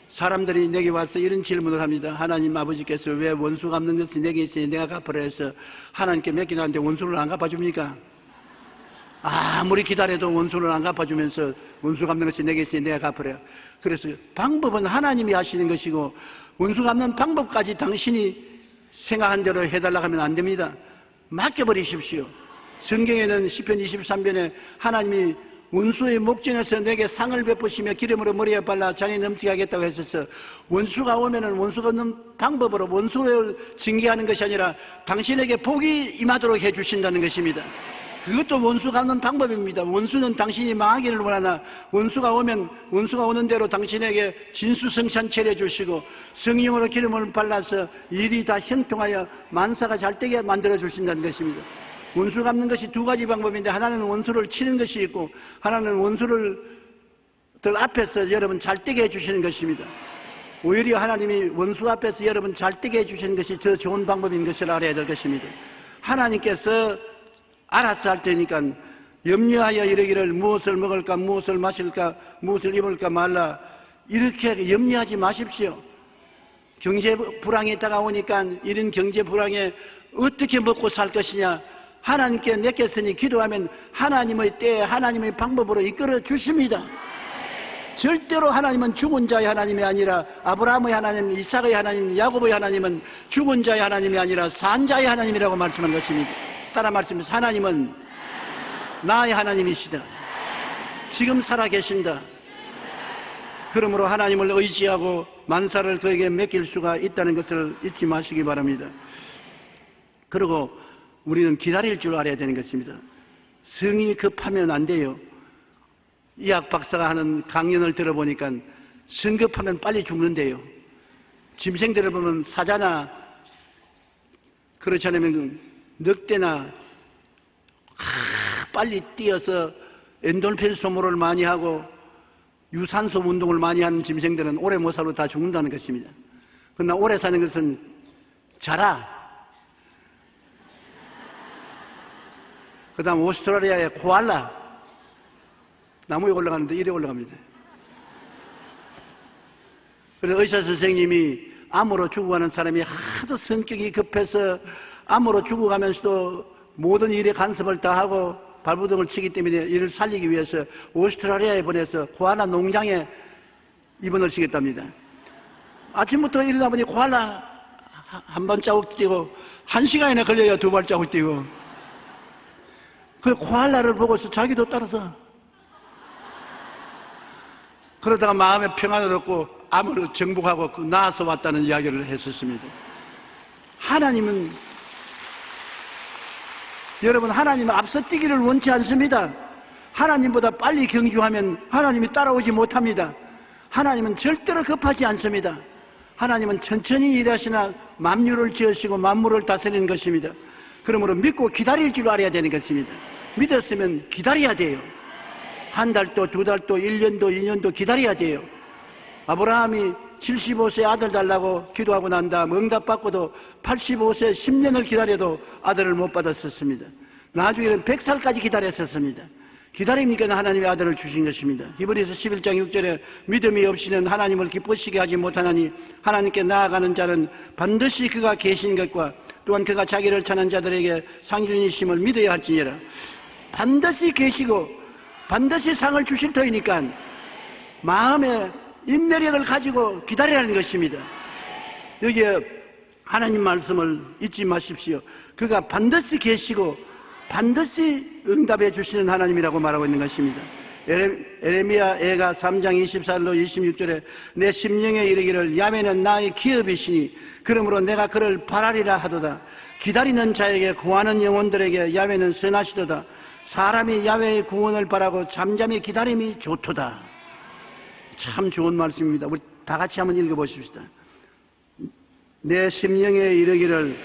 사람들이 내게 와서 이런 질문을 합니다. 하나님 아버지께서 왜 원수 갚는 것이 내게 있으니 내가 갚으라 해서 하나님께 맡기는데 원수를 안 갚아줍니까? 아무리 기다려도 원수를 안 갚아주면서 원수 갚는 것이 내게 있으니 내가 갚으라. 그래서 방법은 하나님이 하시는 것이고 원수 갚는 방법까지 당신이 생각한 대로 해달라고 하면 안 됩니다. 맡겨버리십시오. 성경에는 시편 23편에 하나님이 원수의 목전에서 내게 상을 베푸시며 기름으로 머리에 발라 잔이 넘치게 하겠다고 했어서 원수가 오면은 원수가 없는 방법으로 원수를 징계하는 것이 아니라 당신에게 복이 임하도록 해주신다는 것입니다. 그것도 원수가 없는 방법입니다. 원수는 당신이 망하기를 원하나 원수가 오면 원수가 오는 대로 당신에게 진수성찬 차려주시고 성령으로 기름을 발라서 일이 다 형통하여 만사가 잘되게 만들어 주신다는 것입니다. 원수 갚는 것이 두 가지 방법인데 하나는 원수를 치는 것이 있고 하나는 원수를 앞에서 여러분 잘되게 해주시는 것입니다. 오히려 하나님이 원수 앞에서 여러분 잘되게 해주시는 것이 더 좋은 방법인 것을 알아야 될 것입니다. 하나님께서 알아서 할 테니까 염려하여 이르기를 무엇을 먹을까, 무엇을 마실까, 무엇을 입을까 말라. 이렇게 염려하지 마십시오. 경제 불황이 다가오니까 이런 경제 불황에 어떻게 먹고 살 것이냐, 하나님께 내겠으니 기도하면 하나님의 때에 하나님의 방법으로 이끌어 주십니다. 절대로 하나님은 죽은 자의 하나님이 아니라 아브라함의 하나님, 이삭의 하나님, 야곱의 하나님은 죽은 자의 하나님이 아니라 산 자의 하나님이라고 말씀한 것입니다. 따라 말씀해서 하나님은 나의 하나님이시다. 지금 살아계신다. 그러므로 하나님을 의지하고 만사를 그에게 맡길 수가 있다는 것을 잊지 마시기 바랍니다. 그리고 우리는 기다릴 줄 알아야 되는 것입니다. 성이 급하면 안 돼요. 의학 박사가 하는 강연을 들어보니까 성급하면 빨리 죽는데요. 짐승들을 보면 사자나 그렇지 않으면 늑대나 빨리 뛰어서 엔돌핀 소모를 많이 하고 유산소 운동을 많이 하는 짐승들은 오래 못 살고 다 죽는다는 것입니다. 그러나 오래 사는 것은 자라, 그 다음 오스트레일리아의 코알라, 나무에 올라가는데 이래 올라갑니다. 그래서 의사 선생님이 암으로 죽어가는 사람이 하도 성격이 급해서 암으로 죽어가면서도 모든 일에 간섭을 다 하고 발부둥을 치기 때문에 이를 살리기 위해서 오스트라리아에 보내서 코알라 농장에 입원을 시켰답니다. 아침부터 일어나 보니 코알라 한 발자국 뛰고 1시간이나 걸려야 2발자국 뛰고, 그 코알라를 보고서 자기도 따라서 그러다가 마음의 평안을 얻고 암을 정복하고 나아서 왔다는 이야기를 했었습니다. 여러분, 하나님은 앞서 뛰기를 원치 않습니다. 하나님보다 빨리 경주하면 하나님이 따라오지 못합니다. 하나님은 절대로 급하지 않습니다. 하나님은 천천히 일하시나 만유를 지으시고 만물을 다스리는 것입니다. 그러므로 믿고 기다릴 줄 알아야 되는 것입니다. 믿었으면 기다려야 돼요. 1달도 2달도 1년도 2년도 기다려야 돼요. 아브라함이 75세 아들 달라고 기도하고 난 다음 응답받고도 85세 10년을 기다려도 아들을 못 받았었습니다. 나중에는 100살까지 기다렸었습니다. 기다리니까 하나님의 아들을 주신 것입니다. 히브리서 11장 6절에 믿음이 없이는 하나님을 기쁘시게 하지 못하나니 하나님께 나아가는 자는 반드시 그가 계신 것과 또한 그가 자기를 찾는 자들에게 상준이심을 믿어야 할지니라. 반드시 계시고 반드시 상을 주실 터이니까 마음의 인내력을 가지고 기다리라는 것입니다. 여기에 하나님 말씀을 잊지 마십시오. 그가 반드시 계시고 반드시 응답해 주시는 하나님이라고 말하고 있는 것입니다. 에레미야 애가 3장 24절로 26절에 내 심령에 이르기를 야훼는 나의 기업이시니 그러므로 내가 그를 바라리라 하도다. 기다리는 자에게 구하는 영혼들에게 야훼는 선하시도다. 사람이 야훼의 구원을 바라고 잠잠히 기다림이 좋도다. 참 좋은 말씀입니다. 우리 다 같이 한번 읽어보십시다. 내 심령에 이르기를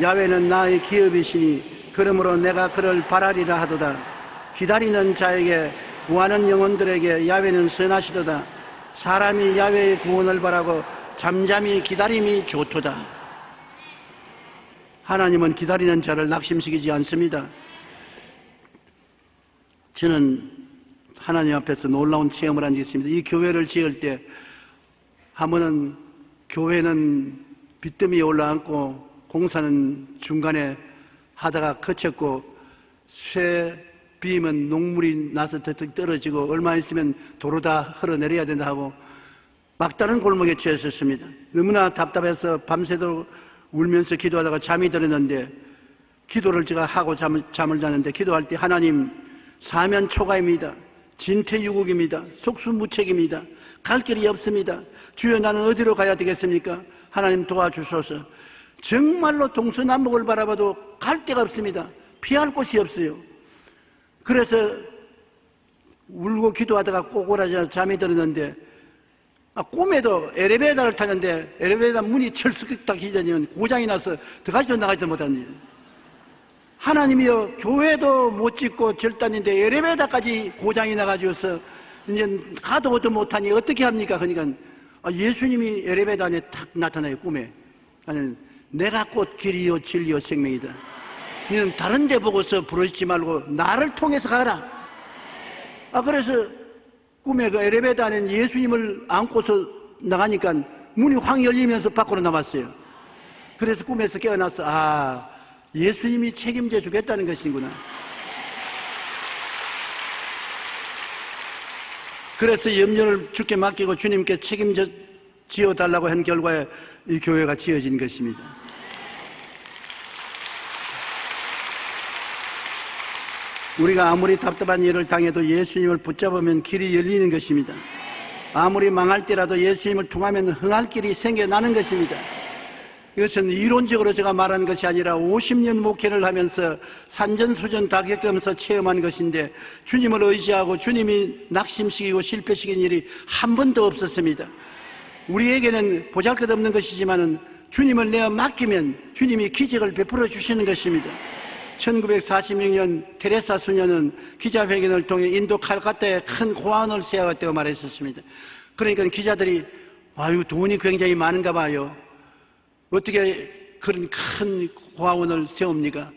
야훼는 나의 기업이시니 그러므로 내가 그를 바라리라 하도다. 기다리는 자에게 구하는 영혼들에게 야훼는 선하시도다. 사람이 야훼의 구원을 바라고 잠잠히 기다림이 좋도다. 하나님은 기다리는 자를 낙심시키지 않습니다. 저는 하나님 앞에서 놀라운 체험을 한 적이 있습니다. 이 교회를 지을 때 한 번은 교회는 빚더미에 올라앉고 공사는 중간에 하다가 그쳤고 쇠 비면 녹물이 나서 떨어지고 얼마 있으면 도로 다 흘러내려야 된다 하고 막다른 골목에 처했었습니다. 너무나 답답해서 밤새도록 울면서 기도하다가 잠이 들었는데 기도를 제가 하고 잠을 자는데 기도할 때 하나님 사면초가입니다. 진퇴유국입니다. 속수무책입니다. 갈 길이 없습니다. 주여 나는 어디로 가야 되겠습니까? 하나님 도와주소서. 정말로 동서남북을 바라봐도 갈 데가 없습니다. 피할 곳이 없어요. 그래서 울고 기도하다가 꼬꾸라져 잠이 들었는데 꿈에도 엘리베이터를 타는데 엘리베이터 문이 철썩 닫히더니 고장이 나서 들어가지도 나가지도 못하는 일. 하나님이여 교회도 못 짓고 절단인데 엘리베이터까지 고장이 나가지고서 이제 가도 오도 못하니 어떻게 합니까? 그러니까 예수님이 엘리베이터 안에 탁 나타나요. 꿈에. 아니 내가 곧 길이요 진리요 생명이다. 너는 다른 데 보고서 부르짖지 말고 나를 통해서 가라. 그래서 꿈에 그 엘리베이터 안에 예수님을 안고서 나가니까 문이 확 열리면서 밖으로 나왔어요. 그래서 꿈에서 깨어나서 예수님이 책임져 주겠다는 것이구나. 그래서 염려를 주께 맡기고 주님께 책임져 지어달라고 한 결과에 이 교회가 지어진 것입니다. 우리가 아무리 답답한 일을 당해도 예수님을 붙잡으면 길이 열리는 것입니다. 아무리 망할 때라도 예수님을 통하면 흥할 길이 생겨나는 것입니다. 이것은 이론적으로 제가 말한 것이 아니라 50년 목회를 하면서 산전수전 다 겪으면서 체험한 것인데 주님을 의지하고 주님이 낙심시키고 실패시킨 일이 한 번도 없었습니다. 우리에게는 보잘것없는 것이지만 주님을 내어 맡기면 주님이 기적을 베풀어 주시는 것입니다. 1946년 테레사 수녀는 기자회견을 통해 인도 칼카타에 큰 고아원을 세워갔다고 말했었습니다. 그러니까 기자들이 돈이 굉장히 많은가 봐요. 어떻게 그런 큰 고아원을 세웁니까?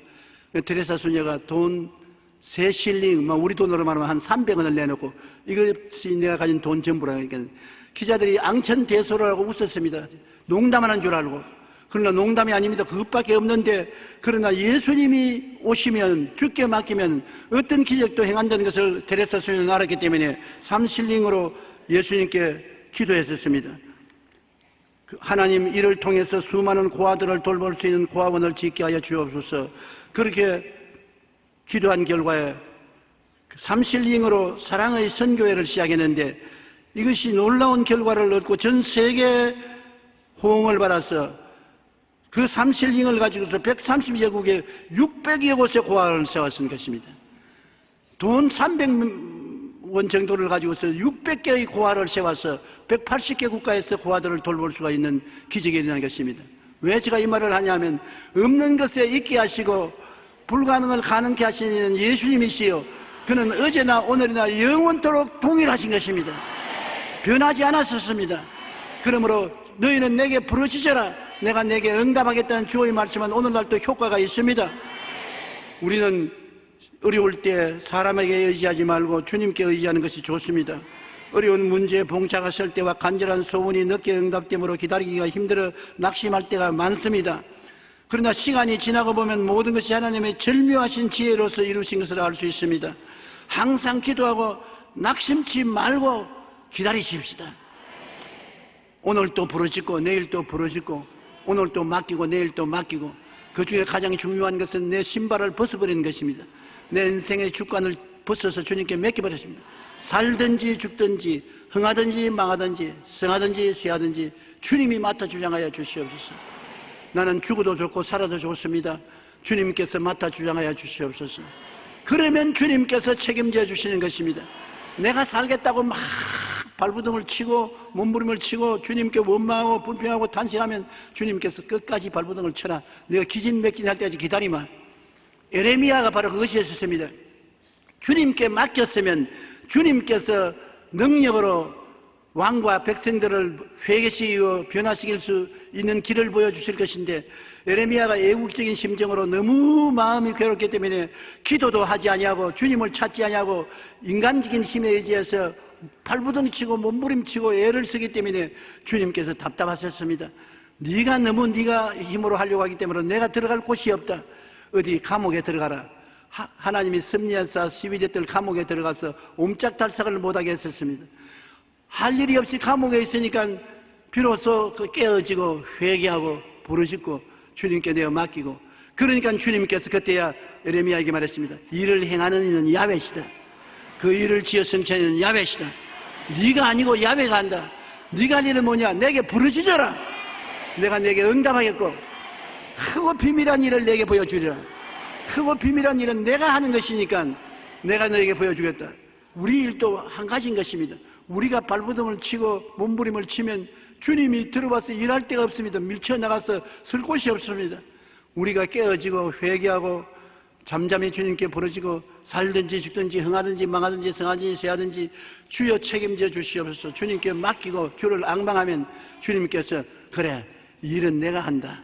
테레사 수녀가 돈 3실링, 우리 돈으로 말하면 한 300원을 내놓고 이것이 내가 가진 돈 전부라. 그러니까 기자들이 앙천대소라고 웃었습니다. 농담하는 줄 알고. 그러나 농담이 아닙니다. 그것밖에 없는데, 그러나 예수님이 오시면, 주께 맡기면 어떤 기적도 행한다는 것을 데레사 소녀는 알았기 때문에 삼실링으로 예수님께 기도했었습니다. 하나님, 이를 통해서 수많은 고아들을 돌볼 수 있는 고아원을 짓게 하여 주옵소서. 그렇게 기도한 결과에 삼실링으로 사랑의 선교회를 시작했는데, 이것이 놀라운 결과를 얻고 전 세계 호응을 받아서 그 삼실링을 가지고서 130개국에 600여 곳에 고아원을 세웠은 것입니다. 돈 300원 정도를 가지고서 600개의 고아를 세워서 180개 국가에서 고아들을 돌볼 수가 있는 기적이 일어난 것입니다. 왜 제가 이 말을 하냐면, 없는 것에 있게 하시고 불가능을 가능케 하시는 예수님이시요, 그는 어제나 오늘이나 영원토록 동일하신 것입니다. 변하지 않았었습니다. 그러므로 너희는 내게 부르짖어라, 내가 내게 응답하겠다는 주의 말씀은 오늘날도 효과가 있습니다. 우리는 어려울 때 사람에게 의지하지 말고 주님께 의지하는 것이 좋습니다. 어려운 문제에 봉착했을 때와 간절한 소원이 늦게 응답됨으로 기다리기가 힘들어 낙심할 때가 많습니다. 그러나 시간이 지나고 보면 모든 것이 하나님의 절묘하신 지혜로서 이루신 것을 알 수 있습니다. 항상 기도하고 낙심치 말고 기다리십시다. 오늘 또 부르짖고 내일 또 부르짖고 오늘 또 맡기고 내일 또 맡기고, 그 중에 가장 중요한 것은 내 신발을 벗어버리는 것입니다. 내 인생의 주권을 벗어서 주님께 맡겨버렸습니다. 살든지 죽든지 흥하든지 망하든지 성하든지 쇠하든지 주님이 맡아 주장하여 주시옵소서. 나는 죽어도 좋고 살아도 좋습니다. 주님께서 맡아 주장하여 주시옵소서. 그러면 주님께서 책임져 주시는 것입니다. 내가 살겠다고 막 발부둥을 치고 몸부림을 치고 주님께 원망하고 불평하고 탄식하면 주님께서 끝까지 발부둥을 쳐라, 내가 기진맥진할 때까지 기다리마. 에레미야가 바로 그것이었습니다. 주님께 맡겼으면 주님께서 능력으로 왕과 백성들을 회개시키고 변화시킬 수 있는 길을 보여주실 것인데, 에레미야가 애국적인 심정으로 너무 마음이 괴롭기 때문에 기도도 하지 아니하고 주님을 찾지 아니하고 인간적인 힘에 의지해서 발부둥치고 몸부림치고 애를 쓰기 때문에 주님께서 답답하셨습니다. 네가 너무 네가 힘으로 하려고 하기 때문에 내가 들어갈 곳이 없다. 어디 감옥에 들어가라. 하나님이 섭리하사 시위대들 감옥에 들어가서 옴짝달싹을 못하게 했었습니다. 할 일이 없이 감옥에 있으니까 비로소 깨어지고 회개하고 부르짖고 주님께 내어 맡기고, 그러니까 주님께서 그때야 에레미야에게 말했습니다. 일을 행하는 이는 야훼시다. 그 일을 지어 성취하는 야훼시다. 네가 아니고 야훼가 한다. 네가 할 일은 뭐냐? 내게 부르짖어라. 내가 내게 응답하겠고 크고 비밀한 일을 내게 보여주리라. 크고 비밀한 일은 내가 하는 것이니까 내가 너에게 보여주겠다. 우리 일도 한 가지인 것입니다. 우리가 발부둥을 치고 몸부림을 치면 주님이 들어와서 일할 데가 없습니다. 밀쳐나가서 쓸 곳이 없습니다. 우리가 깨어지고 회개하고 잠잠히 주님께 부르짖고 살든지 죽든지 흥하든지 망하든지 성하든지 쇠하든지 주여 책임져 주시옵소서. 주님께 맡기고 주를 앙망하면 주님께서 그래, 일은 내가 한다.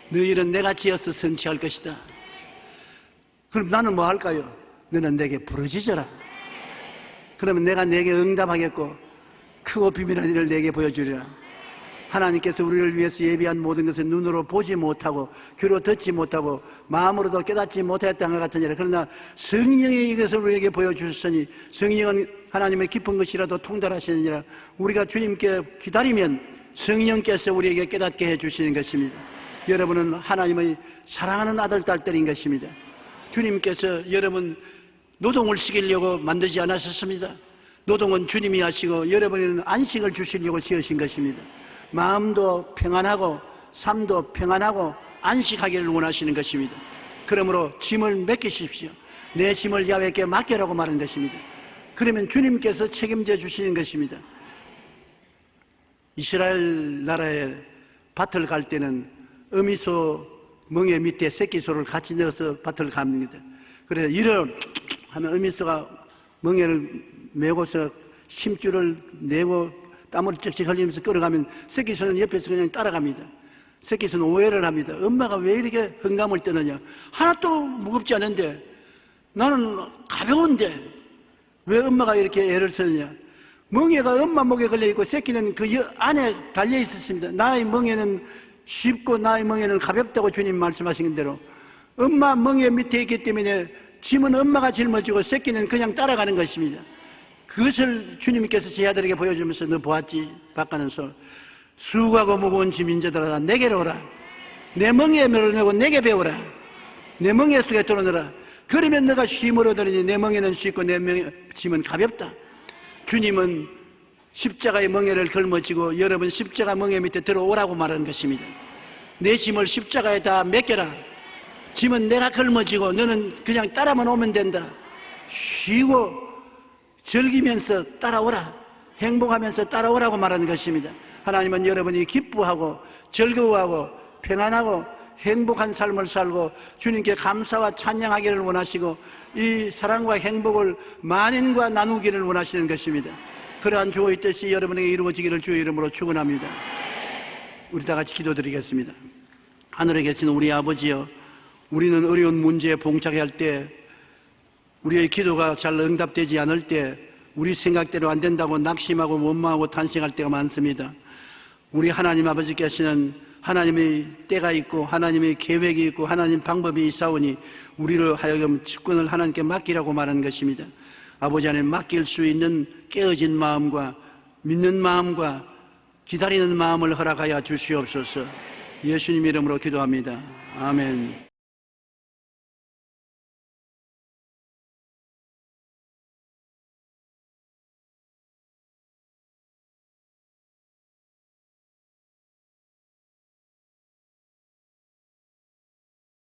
너 일은 내가 지어서 성취할 것이다. 그럼 나는 뭐 할까요? 너는 내게 부르짖어라. 그러면 내가 내게 응답하겠고 크고 비밀한 일을 내게 보여주리라. 하나님께서 우리를 위해서 예비한 모든 것을 눈으로 보지 못하고 귀로 듣지 못하고 마음으로도 깨닫지 못했던 것 같은 일, 그러나 성령이 이것을 우리에게 보여주셨으니 성령은 하나님의 깊은 것이라도 통달하시느니라. 우리가 주님께 기다리면 성령께서 우리에게 깨닫게 해주시는 것입니다. 여러분은 하나님의 사랑하는 아들, 딸들인 것입니다. 주님께서 여러분 노동을 시키려고 만들지 않으셨습니다. 노동은 주님이 하시고 여러분에는 안식을 주시려고 지으신 것입니다. 마음도 평안하고 삶도 평안하고 안식하기를 원하시는 것입니다. 그러므로 짐을 맡기십시오. 내 짐을 야훼께 맡겨라고 말한 것입니다. 그러면 주님께서 책임져 주시는 것입니다. 이스라엘 나라에 밭을 갈 때는 어미소 멍에 밑에 새끼소를 같이 넣어서 밭을 갑니다. 그래서 이를 하면 어미소가 멍에를 메고서 심줄을 내고 땀을 쩍쩍 흘리면서 끌어가면 새끼소는 옆에서 그냥 따라갑니다. 새끼소는 오해를 합니다. 엄마가 왜 이렇게 흑감을 떠느냐? 하나도 무겁지 않은데 나는 가벼운데 왜 엄마가 이렇게 애를 쓰느냐? 멍에가 엄마 목에 걸려있고 새끼는 그 안에 달려있었습니다. 나의 멍에는 쉽고 나의 멍에는 가볍다고 주님 말씀하신 대로 엄마 멍에 밑에 있기 때문에 짐은 엄마가 짊어지고 새끼는 그냥 따라가는 것입니다. 그것을 주님께서 제 아들에게 보여주면서 너 보았지? 바깥는 소리 수고하고 무거운 짐 인자들아 내게로 오라. 내 멍에 밀어내고 내게 배우라. 내 멍에 속에 들어넣으라. 그러면 너가 쉼을 얻으리니 내 멍에는 쉽고 내 짐은 가볍다. 주님은 십자가의 멍에를 걸머지고 여러분 십자가 멍에 밑에 들어오라고 말하는 것입니다. 내 짐을 십자가에 다 맡겨라. 짐은 내가 걸머지고 너는 그냥 따라만 오면 된다. 쉬고 즐기면서 따라오라. 행복하면서 따라오라고 말하는 것입니다. 하나님은 여러분이 기뻐하고 즐거워하고 평안하고 행복한 삶을 살고 주님께 감사와 찬양하기를 원하시고 이 사랑과 행복을 만인과 나누기를 원하시는 것입니다. 그러한 주의 뜻이 여러분에게 이루어지기를 주의 이름으로 축원합니다. 우리 다 같이 기도드리겠습니다. 하늘에 계신 우리 아버지여, 우리는 어려운 문제에 봉착할 때, 우리의 기도가 잘 응답되지 않을 때, 우리 생각대로 안 된다고 낙심하고 원망하고 탄식할 때가 많습니다. 우리 하나님 아버지께서는 하나님의 때가 있고 하나님의 계획이 있고 하나님 방법이 있사오니 우리를 하여금 직권을 하나님께 맡기라고 말하는 것입니다. 아버지 안에 맡길 수 있는 깨어진 마음과 믿는 마음과 기다리는 마음을 허락하여 주시옵소서. 예수님 이름으로 기도합니다. 아멘.